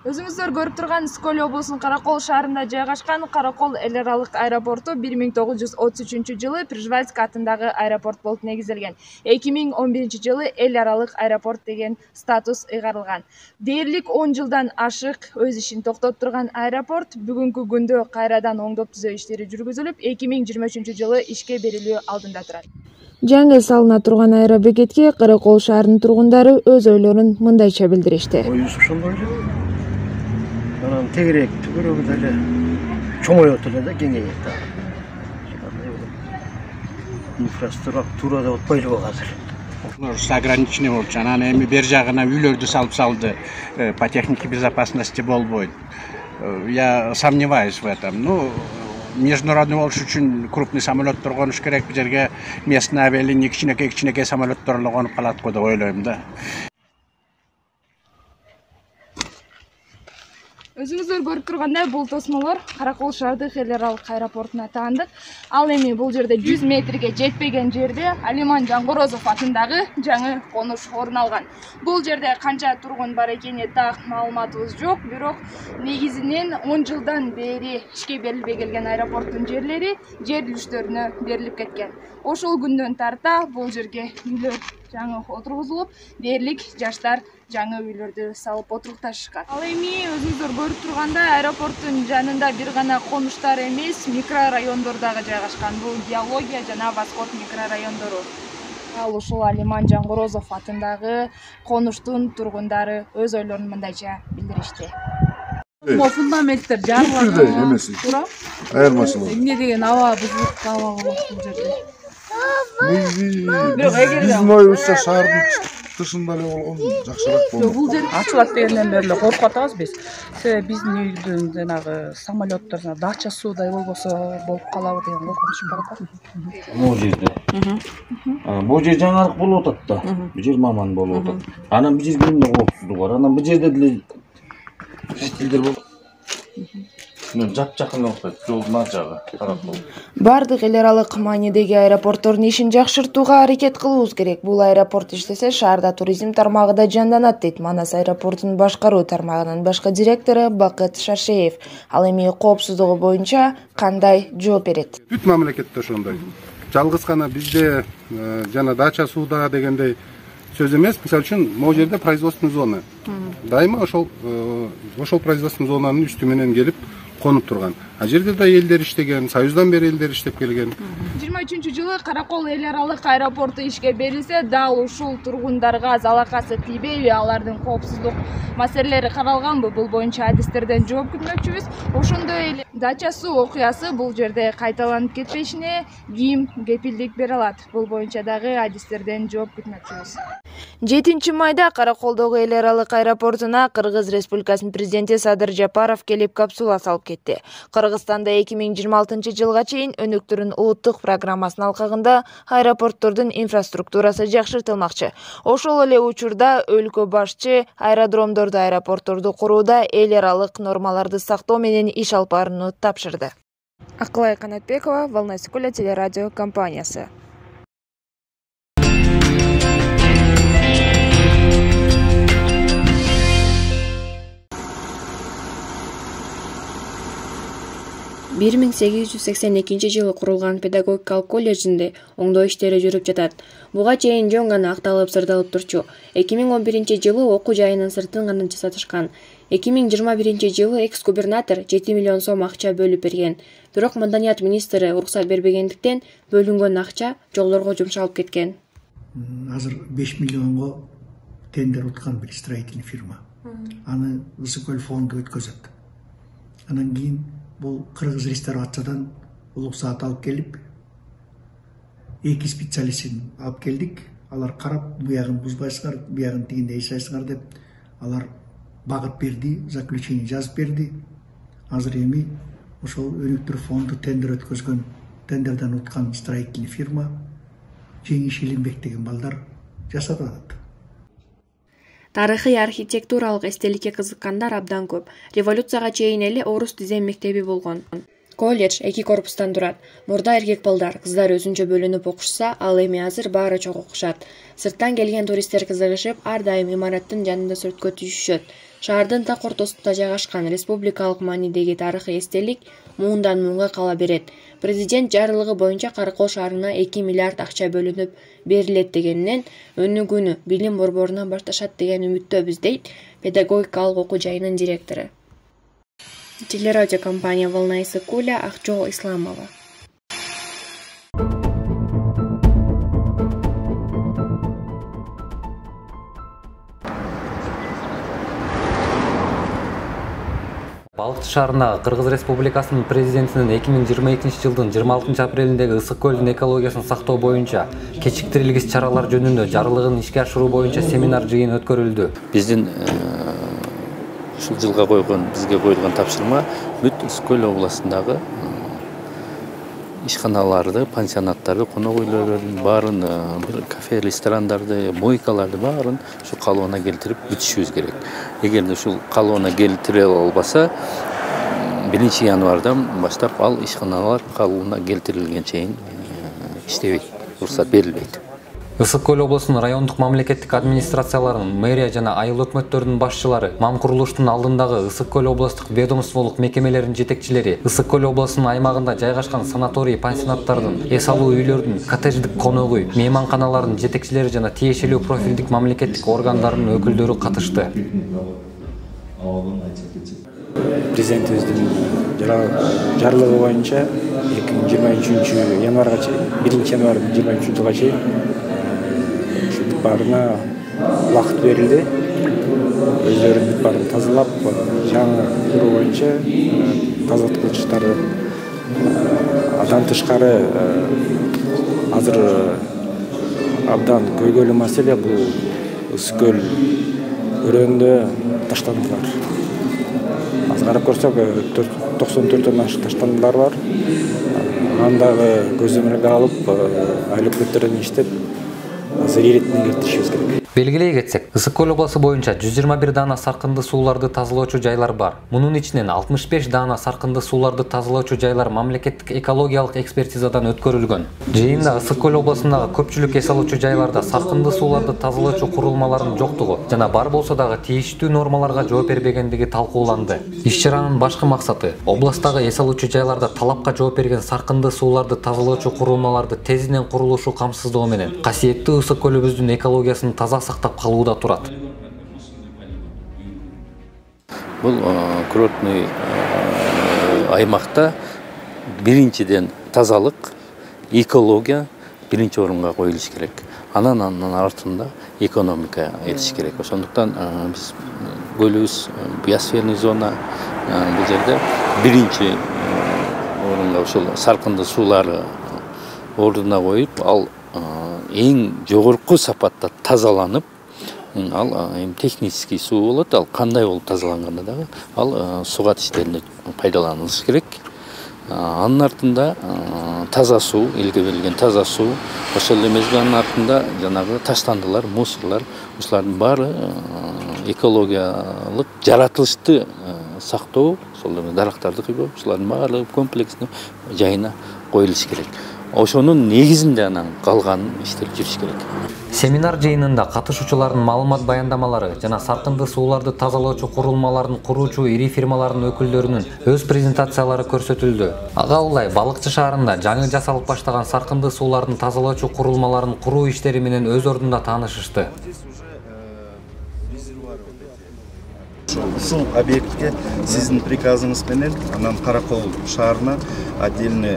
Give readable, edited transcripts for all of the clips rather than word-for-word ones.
Өзүңүздөр көрүп турган Скөл облусунун Каракол шаарында жайгашкан Каракол эл аралык аэропорту 1933 Пржевальский атындагы аэропорт болуп негизделген. 2011 жылы эл аралык аэропорт деген статус ыйгарылган. Дээрлик 10 жылдан ашык өз ишин токтотуп турган аэропорт бүгүнкү күндө кайрадан оңдоп түзөө иштери жүргүзүлүп, 2023 жылы ишке берилүү алдында турат. Жаңы салына турган аэробекетке Каракол шаарынын тургундары өз ойлорун мындайча билдиришти. Анан тегерек түгөрөгү деле чоңоёт эле да, кеңейет. Инфраструктура да отпой эле азыр. С ограниченный болчу. Анан эми бер жагына үйлөрдү салып салды. По технике безопасности болбойт. Я сомневаюсь в этом. Ну, международный болуш үчүн крупный самолеттор конуш керек. Бу жерге местный авиалиния кичинекей самолеттор конуп калат го деп ойлойм да. Өзүңүздөр көрүп тургандай, бул тосмолор Каракол шаардык эл аралык аэропортуна таандык. Ал эми бул жерде 100 метрге жетпеген жерде Алиман Жаңгорозов атындагы жаңы конуш орун алган. Бул жерде канча тургун бар экенине так маалыматыбыз жок, бирок негизинен 10 жылдан бери ишке берилбей келген аэропорттун жерлери жер илүүчүлөрүнө берилип кеткен. Ошол күндөн тарта бул жерге үйлөр жаңы отургузулуп, дээрлик жаштар жаңы үйлөрдү салып отурукташышкан. Ал эми өзүңүздөр көрүп тургандай, аэропорттун жанында бир гана конуштар эмес, микрорайондор дагы жайгашкан. Бул Геология жана Восход микрорайондору. Ал ушул Алиман Жаңгорозов атындагы конуштун тургундары өз ойлорун мындайча билдиришти. Фундаменттер жарылган. Туура. Айырмачылык. Эмне деген аба бузулуп калган бул жерде. Биздин оюбузча шаардын тышында эле болгон жакшыраак болот. Бул жер ачылат дегенден бери эле коркуп атабыз биз. Себеби биздин үйдүн жанагы самолеттор, дача суудай болбосо болуп калабы деген коркунуч бар да. Бул жерде. Бул жер жаңырык болуп атат да. Бул жер маман болуп атат. Анан бул жерде эмне коопсуздук бар? Анан бул жерде деле стилдер болот. Жап-жакын окшойт, жолдун ар жагы, Каракол. Бардык эл аралык маанидеги аэропорттордун ишин жакшыртууга аракет кылуубуз керек. Бул аэропорт иштесе, шаарда туризм тармагы да жанданат, дейт Манас аэропортунун башкаруу тармагынын башкы директору Бакыт Шаршеев. Ал эми коопсуздугу боюнча кандай жооп берет? Бүт мамлекетте ошондой. Жалгыз гана бизде жана дача сууда дегендей сөз эмес. Мисалы үчүн, могу жерде производственный зона. Дайыма ошол производственный зонанын үстү менен келип конуп турган. А жерде да элдер иштеген, Союздан бери элдер иштеп келген. 23-жылы Каракол эл аралык аэропорту ишке берилсе, дал ушул тургундарга залакасы тийбейби, алардын коопсуздук маселелери каралганбы? Бул боюнча адистерден жооп күтмөкчүбүз. Ошондой эле дача суу окуясы бул жерде кайталанып кетпешине ким кепилдик бере алат? Бул боюнча дагы адистерден жооп күтмөкчүбүз. 7 майда Караколдогу эл аралык аэропортуна Кыргыз Республикасынын президенти Садыр Жапаров келип капсула салып кетти. Кыргызстанда 2026 жылга чейин өнүктүрүүнүн улуттук программасынын алкагында аэропорттордун инфраструктурасы жакшыртылмакчы. Ошол эле учурда өлкө башчы аэродромдорду, аэропортторду курууда эл аралык нормаларды сактоо менен иш алып барууну тапшырды. Акылай Канатбекова, Волна Сколя телерадио компаниясы. Бир 1882 жылы курулган педагогикалык колледжинде оңдоо иштери жүрүп жатат. Буга чейин жөн гана акталып сырдалып турчу. 2011 жылы окуу жайынын сыртын гана жасатышкан. 2021 жылы экс-губернатор 7 миллион сом акча бөлүп берген. Бирок маданият министри уруксат бербегендиктен бөлүнгөн акча жолдорго жумшалып кеткен. Азыр 5 миллионго тендер уткан бир строительный фирма. Аны Ысыкөл фонду өткөзөт. Анан кийин бул Кыргыз реставрациядан уруксат алып келип, 2 специалистин алып келдик. Алар карап, буягын бузбайсыңар, буягын тигиндей жасайсыңар деп, алар багыт берди, заключение жазып берди. Азыр эми ошол өнүктүрүү фонду тендер өткөзгөн, тендерден уткан строительный фирма Жеңиш Илимбек деген балдар жасап атат. Тарыхый архитектуралык эстеликке кызыккандар абдан көп. Революцияга чейин эле орус дизайн мектеби болгон. Колледж 2 корпустан турат. Мурда эркек балдар, кыздар өзүнчө бөлүнүп окушса, ал эми азыр баары чогуу окушат. Сырттан келген туристтер кызыгышып, ар дайым имараттын жанында сүрөткө түшүшөт. Шаардын так ортосунда жайгашкан республикалык маанидеги тарыхый эстелик муундан муунга кала берет. Президент жарлыгы боюнча Каракол шаарына 2 миллиард акча бөлүнүп берилет дегеннен өнүгүүнү билим борборунан башташат деген үмүттөбүз, дейт педагогикалык окуу жайынын директору. Телерадиокомпания «Волна Иссык-Куля», Акчоо Исламова. Балыкчы шаарындагы Кыргыз Республикасынын президентинин 2022-жылдын 26 апрелиндеги ысык көлдүн экологиясын сактоо боюнча кечиктирилгис чаралар жөнүндө жарлыгын ишке ашыруу боюнча семинар жыйын өткөрүлдү. Биздин ушул жылга бизге коюлган тапшырма бүт Ысык Көл областындагы ишканаларды, пансионаттарды, конок үйлөрдүн баарын, кафе, ресторандарды, мойкаларды баарын ушу калыбына келтирип бүтүшүбүз керек. Эгерде ушул калыбына келтире албаса, 1 январдан баштап ал ишканалар калыбына келтирилген чейин иштебейт, уруксат берилбейт. Ысык Көл облусунун райондук мамлекеттик администрацияларынын, мэрия жана айыл өкмөттөрүнүн башчылары, мам курулуштун алдындагы Ысык Көл облустук ведомстволук мекемелеринин жетекчилери, Ысык Көл облусунун аймагында жайгашкан санаторий, пансионаттардын, эс алуу үйлөрдүн, коттедждик конок үй, мейманканалардын жетекчилери жана тиешелүү профилдик мамлекеттик органдарынын өкүлдөрү катышты. Президентибиздин жарлыгы боюнча 2023 январга чейин, 1 январдан 23 жылга чейин баарына убакыт берилди. Өздөрүнүн бүт баарын тазалап, жаңы куруу боюнча тазалык иштери андан тышкары азыр абдан көйгөйлүү маселе бул Ысык Көл өрөөндө таштандылар. Азыр карап көрсөк 94 ашык таштандылар бар. Андагы көзөмөлгө алып, айыл өкмөттөрүн иштеп азыр иретине келтиришибиз керек. Белгилей кетсек, Ысык Көл обласу боюнча 121 даана саркынды сууларды тазалоочу жайлар бар. Мунун ичинен 65 даана саркынды сууларды тазалоочу жайлар мамлекеттик экологиялык экспертизадан өткөрүлгөн. Жыйында Ысык Көл облусундагы көпчүлүк эс алуучу жайларда саркынды сууларды тазалоочу курулмалардын жоктугу жана бар болсо дагы тийиштүү нормаларга жооп бербегендиги талкууланды. Иш-чаранын башкы максаты областагы эс алуучу жайларда талапка жооп берген саркынды сууларды тазалоочу курулмаларды тезинен курулушу камсыздоо менен касиеттүү Ысык Көлүбүздүн экологиясын таза сактап калууда турат. Бул курортный аймакта биринчиден тазалык, экология биринчи орунга коюлуш керек. Анан артында экономика этиш керек. Ошондуктан биз көлүбүз биосферный зона, бул жерде биринчи орунга ушул саркынды сууларды ордуна коюп, ал эң жогорку сапатта тазаланып, ал технический суу болот, ал кандай болуп тазаланганда дагы ал сугат иштеринде пайдаланылыш керек. Анын артында таза суу, элге берилген таза суу, ошол эле мезгилдин артында жанагы таштандылар, мусорлор, ушулардын баары экологиялык жаратылышты сактоо, ошол эле дарактарды кыйбоо, ушулардын баары комплексно жайына коюлуш керек. Ошонун негизинде анан калган иштер жүрүш керек. Семинар жыйынында катышуучулардын маалымат баяндамалары жана саркынды сууларды тазалоочу курулмаларын куруучу ири фирмалардын өкүлдөрүнүн өз презентациялары көрсөтүлдү. Ага улай Балыкчы шаарында жаңы жасалып баштаган саркынды суулардын тазалоочу курулмаларын куруу иштери менен өз ордунда таанышышты. Ушул объектке сиздин приказыңыз менен анан Каракол шаарына отдельный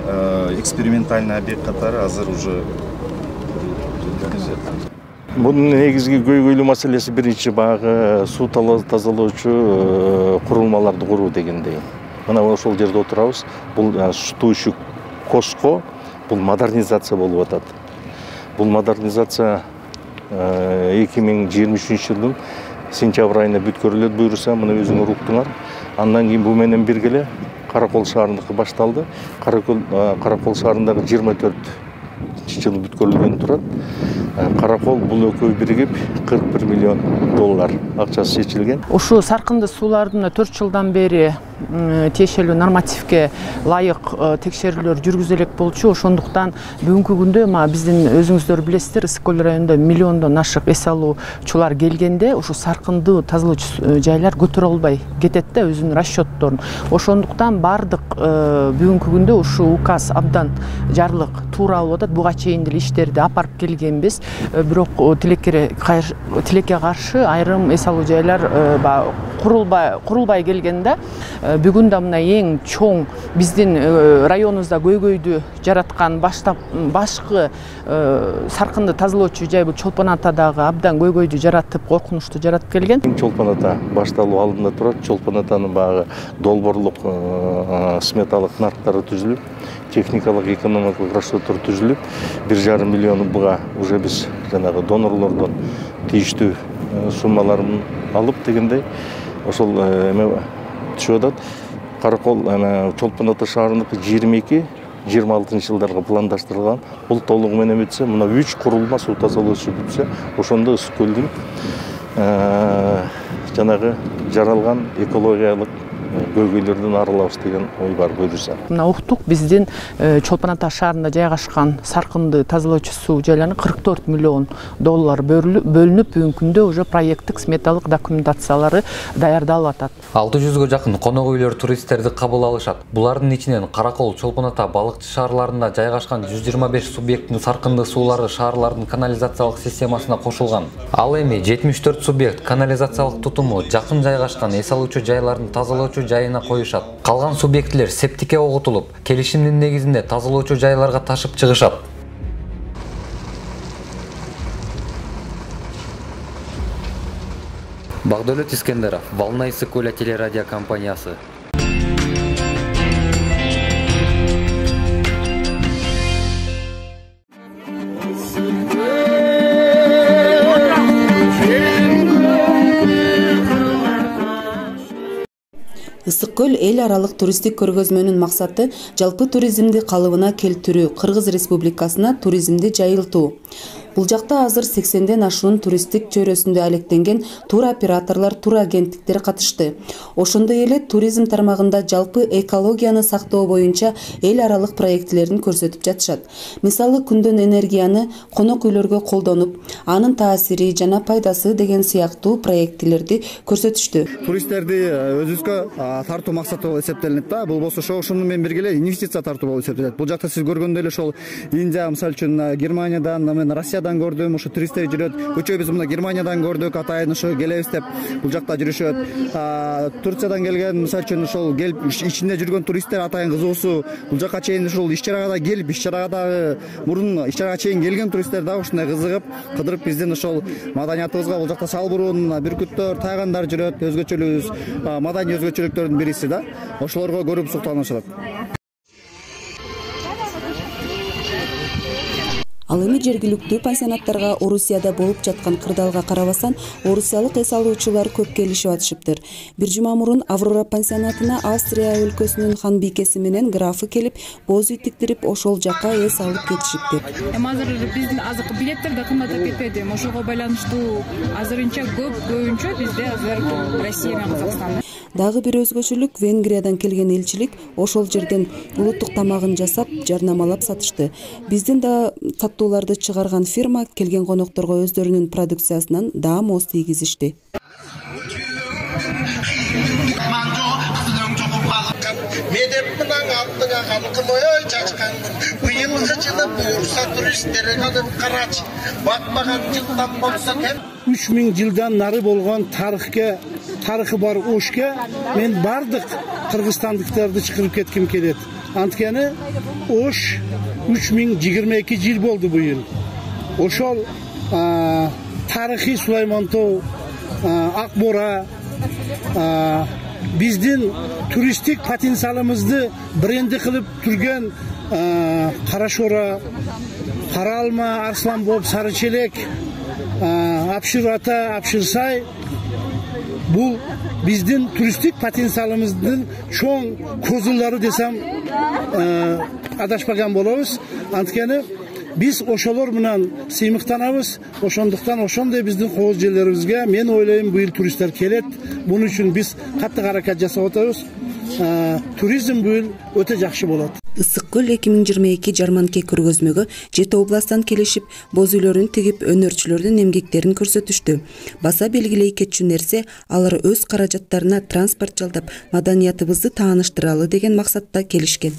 экспериментальный объект катары азыр уже Бунун негизги көйгөйлүү маселеси биринчи багы суу тазалоочу курулмаларды куруу дегендей. Мына ошол жерде отурабыз. Бул Штуйшук Кошко бул модернизация болуп атат. Бул модернизация 2023 жылдын сентябрь айында бүткөрүлөт буюрса, мына өзүңөр уктуңар. Андан кийин бу менен биргеле Каракол шаарындыкы башталды. Каракол шаарындагы 24 жыл бүткөрүлгөн турат. Каракол бул экөө биригип 41 миллион доллар акчасы чечилген. Ушу саркынды суулардын 4 жылдан бери тиешелүү нормативке ылайык текшерүүлөр жүргүзүлөк болчу. Ошондуктан бүгүнкү күндө биздин өзүңүздөр билесиздер, Ысык көл районунда миллиондон ашык эс алуучулар келгенде ошо саркындуу тазалоочу жайлар көтөрө албай кетет да өзүнүн расчетторун. Ошондуктан бардык бүгүнкү күндө ушул указ абдан жарлык туура алып атат. Буга чейин деле иштерди апарып келгенбиз. Бирок тилекке каршы айрым эс алуу жайлар курулбай келгенде бүгүн да мына эң чоң биздин районубузда көйгөйдү жараткан башкы саркынды тазалоочу жай бул Чолпон Атадагы абдан көйгөйдү жаратып, коркунучту жаратып келген. Чолпон Ата башталуу алдында турат. Чолпон Атанын багы долбоорлук сметалык нарктары түзүлүп, техникалык экономикалык расчеттор түзүлүп, 1,5 миллион буга уже биз жанагы донорлордон тийиштүү суммаларын алып дегендей ошол эме түшүп атат. Каракол Чолпон Ата шаарындыкы 22-26 жылдарга пландаштырылган. Бул толугу менен бүтсө, мына 3 курулма суу тазалоочу бүтсө, ошондо Ысык көлдүн жанагы жаралган экологиялык көйгөйлөрдөн арылабыз деген ой бар буюрса. Мына уктук биздин Чолпон Ата шаарында жайгашкан саркынды тазалоочу суу жайларына 44 миллион доллар бөлүнүп, бүгүнкү күндө уже проекттик сметалык документациялары даярдалып атат. 600-гө жакын конок үйлөр туристтерди кабыл алышат. Булардын ичинен Каракол, Чолпон Ата, Балыкчы шаарларында жайгашкан 125 субъекттин саркынды суулары шаарлардын канализациялык системасына кошулган. Ал эми 74 субъект канализациялык тутуму жакын жайгашкан эс алуучу жайлардын тазалоочу жайына коюшат. Калган субъекттер септикке огутулуп, келишимдин негизинде тазалоочу жайларга ташып чыгышат. Багдөлөт Искендеров, Волна Ысык көлү телерадио компаниясы. Ысык көл эл аралык туристтик көргөзмөнүн максаты жалпы туризмди калыбына келтирүү, Кыргыз Республикасына туризмди жайылтуу. Бул жакта азыр 80ден ашуун туристтик чөйрөсүндө алектенген туроператорлор, турагенттиктер катышты. Ошондой эле туризм тармагында жалпы экологияны сактоо боюнча эл аралык проектилерин көрсөтүп жатышат. Мисалы, күндөн энергияны конок үйлөргө колдонуп, анын таасири жана пайдасы деген сыяктуу проектилерди көрсөтүштү. Туристтерди өзүбүзгө тартуу максаты болуп эсептелинет да. Бул болсо ошону менен бирге эле инвестиция тартуу болуп эсептелет. Бул жакта сиз көргөндөй эле ошол Индия, мисалы үчүн Германиядан, Россиядан көрдүм, ошо туристтер жүрөт. Көчө биз мына Германиядан көрдүк, атайын ошо келебиз деп бул жакта жүрүшөт. Турциядан келген, мисалы үчүн ошол келип ичинде жүргөн туристтер атайын кызыгуусу. Бул жакка чейин ошол иш-чарага да келип, иш-чарага дагы мурун иш-чарага чейин келген туристтер дагы ушундай кызыгып, кыдырып биздин ошол маданиятыбызга бул жакта салбурун, бүркүттөр, тайгандар жүрөт. Өзгөчөлүгүбүз, маданий өзгөчөлүктөрдүн бириси да. Ошолорго көрүп суктанышат. Ал эми жергиликтүү пансионаттарга Орусияда болуп жаткан кырдаалга карабастан, орусиялык эс алуучулар көп келишип атышыптыр. Бир жума мурун Аврора пансионатына Австрия өлкөсүнүн хан бийкеси менен графы келип, боз үй тиктирип, ошол жака эс алып кетишиптир. Азыр биздин азыркы билеттер да кымбаттап кетпеди. Ошого байланыштуу азырынча көбүнчө бизде азыр Россия менен Казакстан. Дагы бир өзгөчөлүк, Венгриядан келген элчилик ошол жерден улуттук тамагын жасап, жарнамалап сатышты. Биздин да таттууларды чыгарган фирма келген конокторго өздөрүнүн продукциясынан да моз тийгизишти. Медеп менен аттыга халкым ой чачканмын. Быйылгы жылы буюрса туристтер калып карачы. Батпаган жылдан болсо кем. 3000 жылдан нары болгон тарыхы бар Ошке мен бардык кыргызстандыктарды чакырып кетким келет. Анткени Ош 3022 жыл болду бу ел. Ошол тарыхый Сулаймантоо, Акбора биздин туристтик потенциалыбызды бренди кылып турган Карашора, Каралма, Арсланбоб, Сарычелек, Апшыр Ата, Апшырсай бул биздин туристтик потенциалыбыздын чоң козулары десем адашпаган болобуз. Анткени биз ошолор менен сыймыктанабыз. Ошондуктан ошондой биздин кооз жерлерибизге мен ойлойм быйыл туристтер келет. Бунун үчүн биз катты аракет жасап атабыз. туризм бул өтө жакшы болот. Ысык көл 2022 жарманке көргөзмөгө 7 областтан келишип, боз үйлөрүн тигип, өнөрчүлөрдүн эмгектерин көрсөтүштү. Баса белгилей кетчү нерсе, алар өз каражаттарына транспорт жалдап, маданиятыбызды тааныштыралы деген максатта келишкен.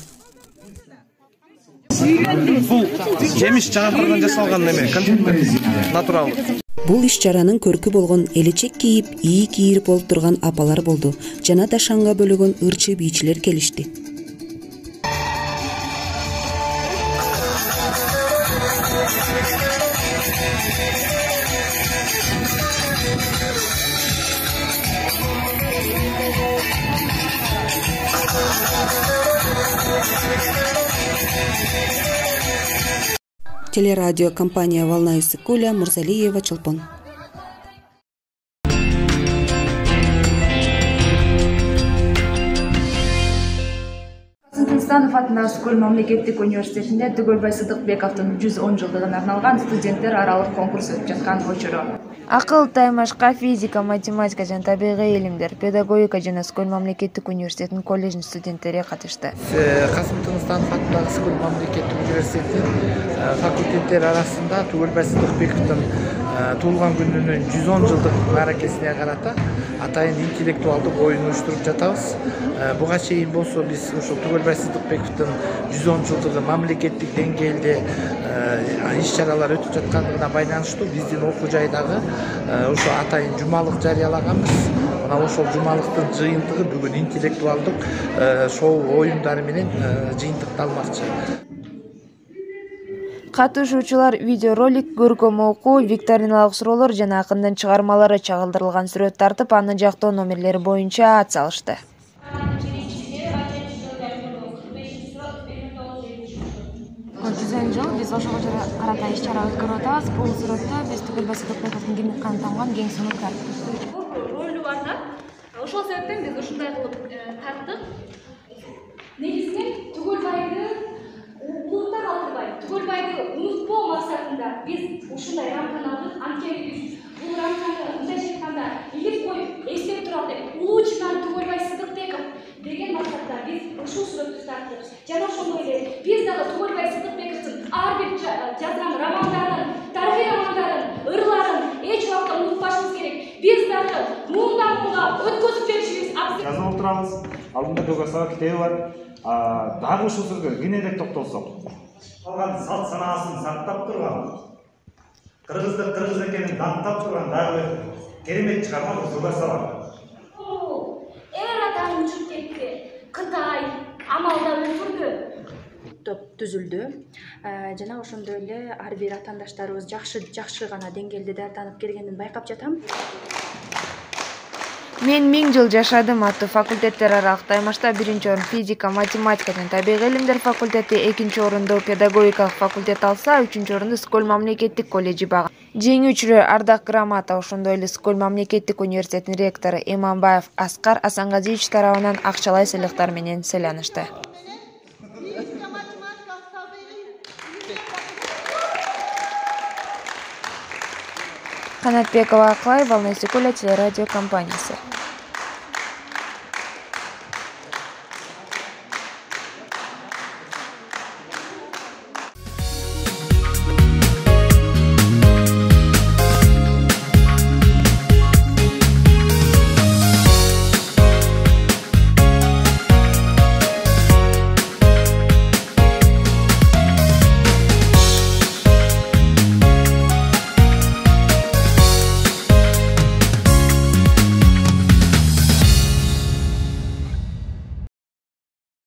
Бул жемиш жаңыртудан жасалган неме, контенттер натурал. Бул иш-чаранын көркү болгон элечек кийип, ийи кийирип болуп турган апалар болду. Жана дашанга бөлөгөн ырчы бийчилер келишти. Телерадио компания «Волна Иссык-Куля», Мурзалиева, Чолпон. Станов атындагы Ысык-Көл мамлекеттик университетинде Түгөлбай Сыдыкбековдун 110 жылдыгына арналган студенттер аралык конкурс өтүп жаткан учуру. Акыл, таймашка, физика, математика жана табигый илимдер, педагогика жана Ысык-Көл мамлекеттик университетинин колледжинин студенттери катышты. Касым Станов атындагы Ысык-Көл мамлекеттик университетинин факультеттери арасында Түгөлбай Сыдыкбековдун туулган күнүнүн 110 жылдык мааракесине карата атайын интеллектуалдык оюн уюштуруп жатабыз. Буга чейин болсо биз ошол Түгөлбай Сыдыкбековдун 110 жылдыгы мамлекеттик деңгээлде иш-чаралар өтүп жаткандыгына байланыштуу биздин окуу жайдагы ошо атайын жумалык жарыялаганбыз. Мына ошол жумалыктын жыйынтыгы бүгүн интеллектуалдык шоу оюндары менен жыйынтыкталмакчы. Катышуучулар видеоролик, көркөм окуу, викториналык суроолор жана акындын чыгармалары чагылдырылган сүрөт тартып, аны жактоо номерлери боюнча ат салышты. Жыл биз ошого карата иш-чара өткөрүп атабыз. Бул сүрөттө биз Түгөлбай Сыдыкбековдун кимдик каны тамган кең сунуктар. Ролу бар да. Ошол себептен биз ушундай кылып тарттык. Негизинен Түгөлбайды улуттап калтырбай, Түгөлбайды унутпоо максатында биз ушундай рамканы алдык. Анткени биз бул рамканы мындайча айтканда илип коюп, эстеп туралы деп, улуучунан Түгөлбай Сыдыкбеков деген максатта биз ушул сүрөттү тарттык. Жана ошондой эле биз дагы Түгөлбай Сыдыкбековдун ар бир жазган романдарын, тарыхый романдарын, ырларын эч убакта унутпашыбыз керек. Биз дагы муундан муунга өткөзүп беришибиз абзел. Жазып отурабыз. Алдында Дөгасова китеби бар. Дагы ушул сөзгө кененирээк токтолсок. Калган салт санаасын сактап турган, кыргыздык кыргыз экенин даңктап турган дагы керемет чыгарма Дөгасова. Эрадан учуп кетти. Кытай амалда өлтүрдү. Топ түзүлдү. Жана ошондой эле ар бир атаандаштарыбыз жакшы гана деңгээлде даярданып келгенин байкап жатам. Мен 1000 жыл жашадым аттуу факультеттер аралык таймашта 1-чи орун физика, математика жана табигый илимдер факультети, 2-чи орунду педагогикалык факультет алса, 3-чү орунду Ысык-Көл мамлекеттик колледжи багат. Жеңүүчүлөр Ардак Грамата, ошондой эле Ысык-Көл мамлекеттик университетинин ректору Иманбаев Аскар Асангазиевич тарабынан акчалай сыйлыктар менен сыйланышты. Канатбекова Аклай, Волна Иссык-Куля телерадио компаниясы.